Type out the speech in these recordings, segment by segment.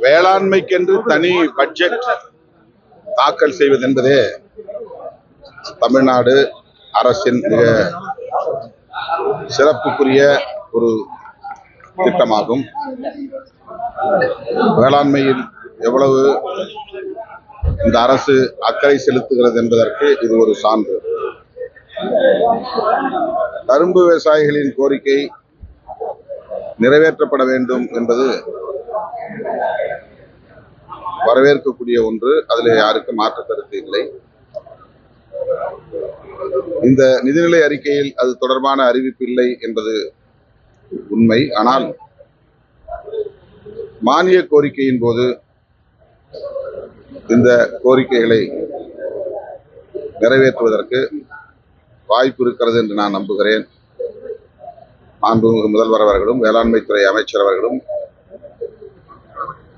வேளாண்மைக்கென்று தனி பட்ஜெட் தாக்கல் செய்வது என்பதே தமிழ்நாடு அரசின் மிக சிறப்புக்குரிய ஒரு திட்டமாகும். வேளாண்மையில் எவ்வளவு இந்த அரசு அக்கறை செலுத்துகிறது என்பதற்கு இது ஒரு சான்று. கரும்பு விவசாயிகளின் கோரிக்கை நிறைவேற்றப்பட வேண்டும் என்பது வரவேற்கக்கூடிய ஒன்று. அதில் யாருக்கும் மாற்று கருத்து இல்லை. இந்த நிதிநிலை அறிக்கையில் அது தொடர்பான அறிவிப்பு இல்லை என்பது உண்மை. ஆனால் மானிய கோரிக்கையின் போது இந்த கோரிக்கைகளை நிறைவேற்றுவதற்கு வாய்ப்பு இருக்கிறது என்று நான் நம்புகிறேன். மாண்புமிகு முதல்வர் அவர்களும் வேளாண்மைத்துறை அமைச்சர் அவர்களும்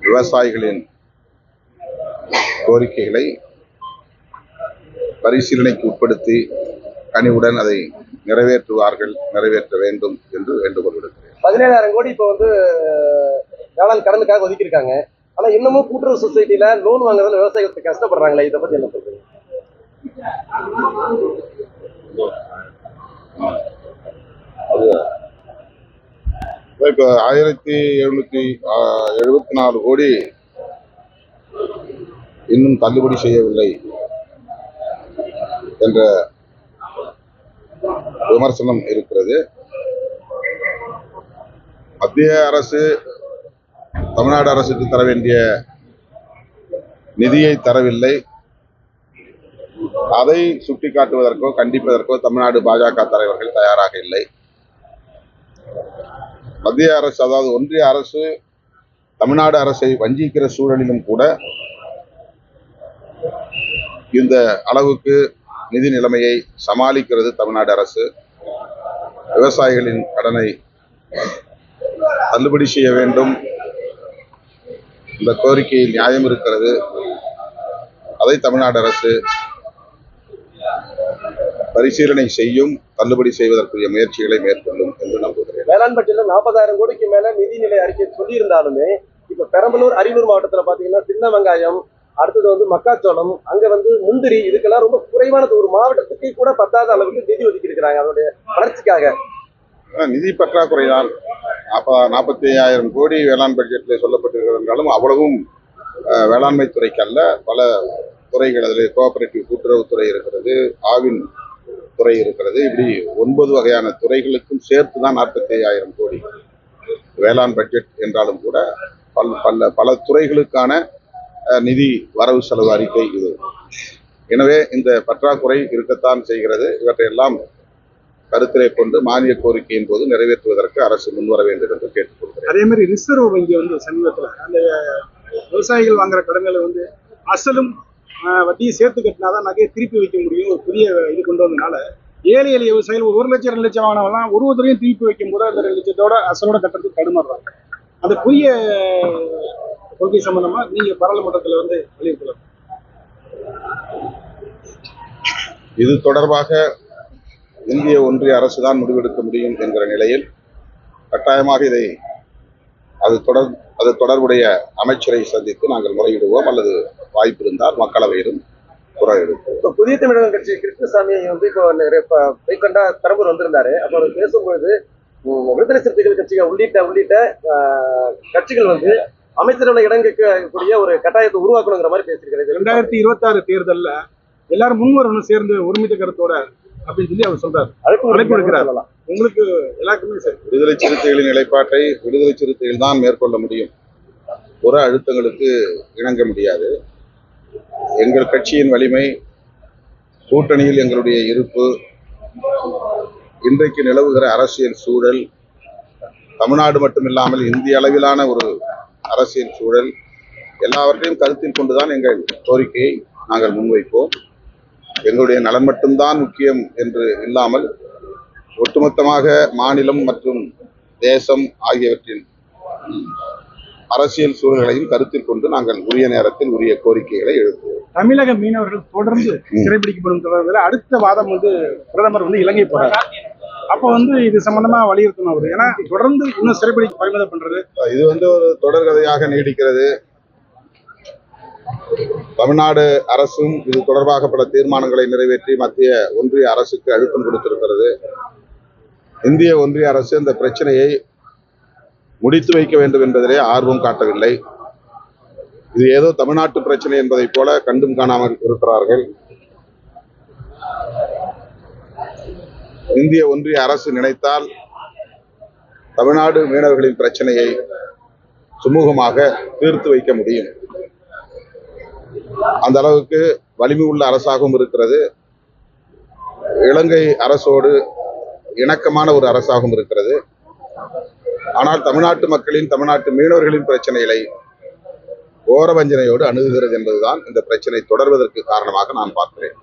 விவசாயிகளின் கோரிக்கைகளை பரிசீலனைக்கு உட்படுத்தி கனிவுடன் அதை நிறைவேற்ற வேண்டும் என்று வேண்டுகோள் விடுக்கிறேன். 17,000 கோடி இப்போ வேளாண் கடனுக்காக ஒதுக்கியிருக்காங்க. ஆனா இன்னமும் கூட்டுறவு சொசைட்டில லோன் வாங்குறதுல விவசாயிகளுக்கு கஷ்டப்படுறாங்களே, இதை பத்தி என்ன சொல்றீங்க? இப்போ 1774 கோடி இன்னும் தள்ளுபடி செய்யவில்லை என்ற விமர்சனம் இருக்கிறது. மத்திய அரசு தமிழ்நாடு அரசுக்கு தர வேண்டிய நிதியை தரவில்லை. அதை சுட்டிக்காட்டுவதற்கோ கண்டிப்பதற்கோ தமிழ்நாடு பாஜக தலைவர்கள் தயாராக இல்லை. மத்திய அரசு, அதாவது ஒன்றிய அரசு தமிழ்நாடு அரசை வஞ்சிக்கிற சூழலிலும் கூட இந்த அளவுக்கு நிதி நிலைமையை சமாளிக்கிறது தமிழ்நாடு அரசு. விவசாயிகளின் கடனை தள்ளுபடி செய்ய வேண்டும், இந்த கோரிக்கையில் நியாயம் இருக்கிறது. அதை தமிழ்நாடு அரசு பரிசீலனை செய்யும், தள்ளுபடி செய்வதற்குரிய முயற்சிகளை மேற்கொள்ளும் என்று நம்புகிறேன். வேளாண் பட்ஜெட்ல 40,000 கோடிக்கு மேல நிதிநிலை அறிக்கை சொல்லியிருந்தாலுமே இப்ப பெரம்பலூர், அரியலூர் மாவட்டத்துல பாத்தீங்கன்னா சின்ன வெங்காயம், அடுத்தது மக்காச்சோளம், அங்க முந்திரி, இதுக்கெல்லாம் ரொம்ப குறைவானது. ஒரு மாவட்டத்துக்கு கூட பத்தாத அளவுக்கு நிதி ஒதுக்கி இருக்கிறாங்க அதனுடைய வளர்ச்சிக்காக. நிதி பற்றாக்குறைதான். 45,000 கோடி வேளாண் பட்ஜெட்டில் சொல்லப்பட்டிருக்கிறது என்றாலும் அவ்வளவும் வேளாண்மை துறைக்கு அல்ல. பல துறைகள், அதில் கோஆபரேட்டிவ் கூட்டுறவுத்துறை இருக்கிறது, ஆவின் துறை இருக்கிறது. இப்படி 9 வகையான துறைகளுக்கும் சேர்த்து தான் 45,000 கோடி வேளாண் பட்ஜெட் என்றாலும் கூட பல துறைகளுக்கான நிதி வரவு செலவு அறிக்கை இது. எனவே இந்த பற்றாக்குறை இருக்கத்தான் செய்கிறது. இவற்றையெல்லாம் கருத்திலே கொண்டு மானிய கோரிக்கையின் போது நிறைவேற்றுவதற்கு அரசு முன்வர வேண்டும் என்று கேட்டுக்கொள்கிறேன். அதே மாதிரி ரிசர்வ் வங்கி சமீபத்தில் அந்த விவசாயிகள் வாங்குற கடன்களை அசலும் வட்டியை சேர்த்து கட்டினாதான் நகையை திருப்பி வைக்க முடியும் ஒரு புதிய இது கொண்டு வந்ததுனால ஏழை எளிய விவசாயிகள் 1 லட்சம் 2 லட்சம் வாங்கினவெல்லாம் ஒரு தடவையும் திருப்பி வைக்கும் போது அந்த 2 லட்சத்தோட அசலோட கட்டுறதுக்கு தடுமாறுறாங்க. அந்த புதிய கொள்கை சம்பந்தமா நீங்க பாராளுமன்றத்தில் வலியுறுத்தலாம். இது தொடர்பாக இந்திய ஒன்றிய அரசுதான் முடிவெடுக்க முடியும் என்கிற நிலையில் கட்டாயமாக அது தொடர்புடைய அமைச்சரை சந்தித்து நாங்கள் முறையிடுவோம், அல்லது வாய்ப்பு இருந்தால் மக்களவையிலும் குரல் எடுப்போம். இப்போ புதிய தமிழகம் கட்சி கிருஷ்ணசாமி இப்போ ரீசெண்டா பெரம்பூர் வந்திருந்தாரு. அப்போ அவர் பேசும்பொழுது விடுதலை சிறுத்தைகள் கட்சிகள் உள்ளிட்ட கட்சிகள் அமைச்சரவை இடம் கேட்கக்கூடிய ஒரு கட்டாயத்தை உருவாக்கணுங்கிற மாதிரி பேசியிருக்கிறது. 2026 தேர்தலில் எல்லாரும் முன்வரணும் சேர்ந்து ஒருமித்த கருத்தோட அப்படின்னு சொல்லி அவர் சொல்றாரு, அழைப்பு எடுக்கிறார். உங்களுக்கு எல்லாருக்குமே சரி, விடுதலை சிறுத்தைகளின் நிலைப்பாட்டை விடுதலை சிறுத்தைகள் தான் மேற்கொள்ள முடியும். புற அழுத்தங்களுக்கு இணங்க முடியாது. எங்கள் கட்சியின் வலிமை, கூட்டணியில் எங்களுடைய இருப்பு, இன்றைக்கு நிலவுகிற அரசியல் சூழல், தமிழ்நாடு மட்டுமில்லாமல் இந்திய அளவிலான ஒரு அரசியல் சூழல், எல்லாவற்றையும் கருத்தில் கொண்டுதான் எங்கள் கோரிக்கையை நாங்கள் முன்வைப்போம். எங்களுடைய நலன் மட்டும்தான் முக்கியம் என்று இல்லாமல் ஒட்டுமொத்தமாக மாநிலம் மற்றும் தேசம் ஆகியவற்றின் அரசியல் சூழல்களையும் கருத்தில் கொண்டு நாங்கள் உரிய நேரத்தில் உரிய கோரிக்கைகளை எழுப்புவோம். தமிழக மீனவர்கள் தொடர்ந்து சிறைபிடிக்கப்படும் தொடர்பில் அடுத்த வாதம் பிரதமர் இலங்கை போறாரு. அப்போ இது சம்பந்தமா வலியுறுத்தணும் அவர். ஏன்னா தொடர்ந்து இன்னும் சிறைபிடிக்க பறிமுதல் பண்றது இது ஒரு தொடர்கதையாக நீடிக்கிறது. தமிழ்நாடு அரசும் இது தொடர்பாக பல தீர்மானங்களை நிறைவேற்றி மத்திய ஒன்றிய அரசுக்கு அழுத்தம் கொடுத்திருக்கிறது. இந்திய ஒன்றிய அரசு இந்த பிரச்சனையை முடித்து வைக்க வேண்டும் என்பதிலே ஆர்வம் காட்டவில்லை. இது ஏதோ தமிழ்நாட்டு பிரச்சனை என்பதை போல கண்டும் காணாமல் இருக்கிறார்கள். இந்திய ஒன்றிய அரசு நினைத்தால் தமிழ்நாடு மீனவர்களின் பிரச்சனையை சுமூகமாக தீர்த்து வைக்க முடியும். அந்த அளவுக்கு வலிமை உள்ள அரசாகவும் இருக்கிறது. இலங்கை அரசோடு இணக்கமான ஒரு அரசாகவும் இருக்கிறது. ஆனால் தமிழ்நாட்டு மக்களின், தமிழ்நாட்டு மீனவர்களின் பிரச்சனைகளை ஓரவஞ்சனையோடு அணுகுகிறது என்பதுதான் இந்த பிரச்சனை தொடர்வதற்கு காரணமாக நான் பார்க்கிறேன்.